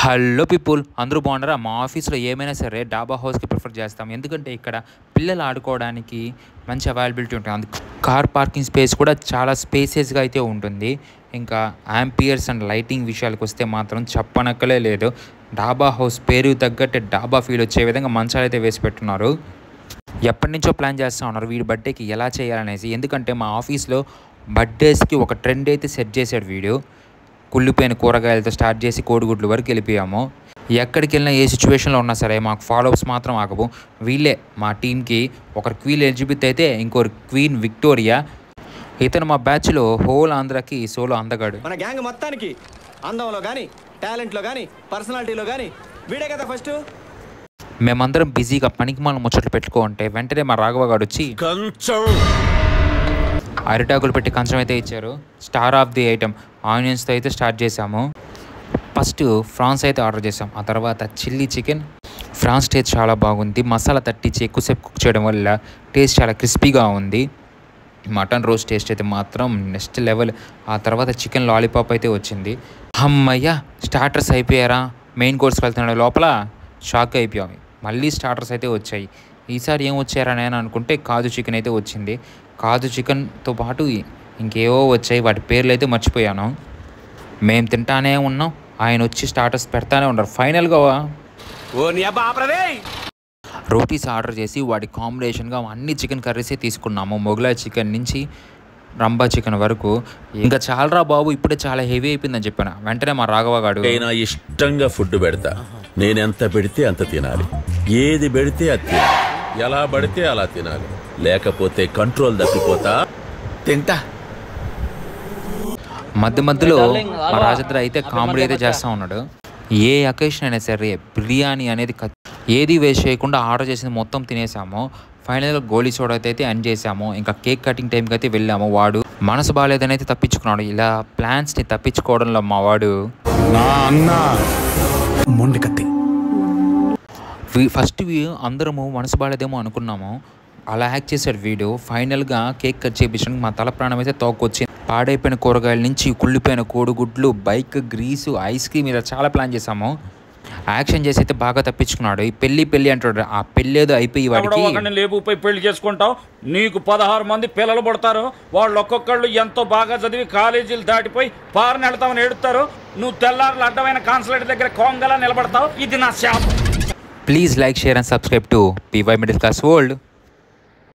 Hello people, అందరూ బాగున్నారా? మా ఆఫీస్లో ఏమైనా సరే డాబా హౌస్కి ప్రిఫర్ చేస్తాం. ఎందుకంటే ఇక్కడ పిల్లలు ఆడుకోవడానికి మంచి అవైలబిలిటీ ఉంటుంది. అందుకు కార్ పార్కింగ్ స్పేస్ కూడా చాలా స్పేసియస్గా అయితే ఉంటుంది. ఇంకా యాంపియర్స్ అండ్ లైటింగ్ విషయాలకు వస్తే మాత్రం చెప్పనక్కలే లేదు. డాబా హౌస్ పేరు తగ్గట్టు డాబా ఫీల్ వచ్చే విధంగా మంచాలు అయితే వేసి పెట్టున్నారు. ఎప్పటి నుంచో ప్లాన్ చేస్తూ ఉన్నారు వీడి బర్త్డేకి ఎలా చేయాలనేసి. ఎందుకంటే మా ఆఫీస్లో బర్త్డేస్కి ఒక ట్రెండ్ అయితే సెట్ చేశాడు వీడు. కుళ్ళిపోయిన కూరగాయలతో స్టార్ట్ చేసి కోడిగుడ్ల వరకు వెళ్ళిపోయాము. ఎక్కడికి వెళ్ళినా ఏ సిచ్యువేషన్లో ఉన్నా సరే మాకు ఫాలోఅప్స్ మాత్రం ఆగవు. వీళ్ళే మా టీంకి ఒకరు క్వీన్ ఎలిజబెత్ అయితే ఇంకొకరు క్వీన్ విక్టోరియా. ఇతను మా బ్యాచ్లో హోల్ ఆంధ్రాకి సోలో అందగాడు. మన గ్యాంగ్ మొత్తానికి అందంలో కానీ టాలెంట్లో కానీ పర్సనాలిటీలో కానీ వీడే కదా ఫస్ట్. మేమందరం బిజీగా పనికి మనం ముచ్చట్లు పెట్టుకుంటే వెంటనే మా రాఘవ గారు వచ్చి అరిటాకులు పెట్టి కంచం అయితే ఇచ్చారు. స్టార్ ఆఫ్ ది ఐటమ్ ఆనియన్స్తో అయితే స్టార్ట్ చేసాము. ఫస్ట్ ఫ్రాన్స్ అయితే ఆర్డర్ చేసాం. ఆ తర్వాత చిల్లీ చికెన్. ఫ్రాన్స్ టేస్ట్ చాలా బాగుంది. మసాలా తట్టించి ఎక్కువసేపు కుక్ చేయడం వల్ల టేస్ట్ చాలా క్రిస్పీగా ఉంది. మటన్ రోస్ట్ టేస్ట్ అయితే మాత్రం నెక్స్ట్ లెవెల్. ఆ తర్వాత చికెన్ లాలీపాప్ అయితే వచ్చింది. అమ్మయ్య, స్టార్టర్స్ అయిపోయారా? మెయిన్ కోర్స్కి వెళ్తున్నాడు. లోపల షాక్ అయిపోయాము. మళ్ళీ స్టార్టర్స్ అయితే వచ్చాయి. ఈసారి ఏం వచ్చారా నేను అనుకుంటే కాజు చికెన్ అయితే వచ్చింది. కాజు చికెన్తో పాటు ఇంకేవో వచ్చాయి, వాటి పేర్లు అయితే మర్చిపోయాను. మేము తింటానే ఉన్నాం, ఆయన వచ్చి స్టార్టర్స్ పెడతానే ఉన్నారు. ఫైనల్గా రోటీస్ ఆర్డర్ చేసి వాటి కాంబినేషన్గా అన్ని చికెన్ కర్రీసే తీసుకున్నాము. మొగలాయ్ చికెన్ నుంచి రంబా చికెన్ వరకు. ఇంకా చాలరా బాబు, ఇప్పుడే చాలా హెవీ అయిపోయిందని చెప్పాను. వెంటనే మా రాఘవ గారు ఇష్టంగా ఫుడ్ పెడతా, నేను ఎంత పెడితే అంత తినాలి, ఏది పెడితే అది తినాలి, ఎలా పడితే అలా తినాలి, లేకపోతే కంట్రోల్ తప్పిపోతా తింటా. మధ్య మధ్యలో మా రాజేంద్ర అయితే కామెడీ అయితే చేస్తూ ఉన్నాడు. ఏ అకేషన్ అయినా సరే బిర్యానీ అనేది ఏది వేస్ట్ చేయకుండా ఆర్డర్ చేసింది మొత్తం తినేసాము. ఫైనల్గా గోలీ సోడా అయితే ఎండ్ చేసాము. ఇంకా కేక్ కటింగ్ టైంకి అయితే వెళ్ళాము. వాడు మనసు బాగాలేదని అయితే తప్పించుకున్నాడు. ఇలా ప్లాన్స్ని తప్పించుకోవడంలో మా వాడు ఫస్ట్ అందరము మనసు బాగాలేదేమో అనుకున్నాము. అలా హ్యాక్ చేశాడు వీడు. ఫైనల్గా కేక్ కట్ చేయించడానికి మా తల ప్రాణం అయితే తోకొచ్చింది. పాడైపోయిన కూరగాయల నుంచి కుళ్ళిపోయిన కోడిగుడ్లు, బైక్ గ్రీసు, ఐస్ క్రీమ్ ఇలా చాలా ప్లాన్ చేసాము. యాక్షన్ చేసి అయితే బాగా తప్పించుకున్నాడు. ఈ పెళ్లి అంటాడు. ఆ పెళ్ళి ఏదో అయిపోయి వాడికి లేపుపై పెళ్లి చేసుకుంటావు, నీకు 16 మంది పిల్లలు పడతారు, వాళ్ళు ఒక్కొక్కళ్ళు ఎంతో బాగా చదివి కాలేజీలు దాటిపోయి పారని వెళ్తామని ఏడుతారు, నువ్వు తెల్లారులు అడ్డమైన కాన్సులేట్ దగ్గర కోంగలా నిలబడతావు. ఇది నా శాపం. Please like, share and subscribe to PY Middle Class World.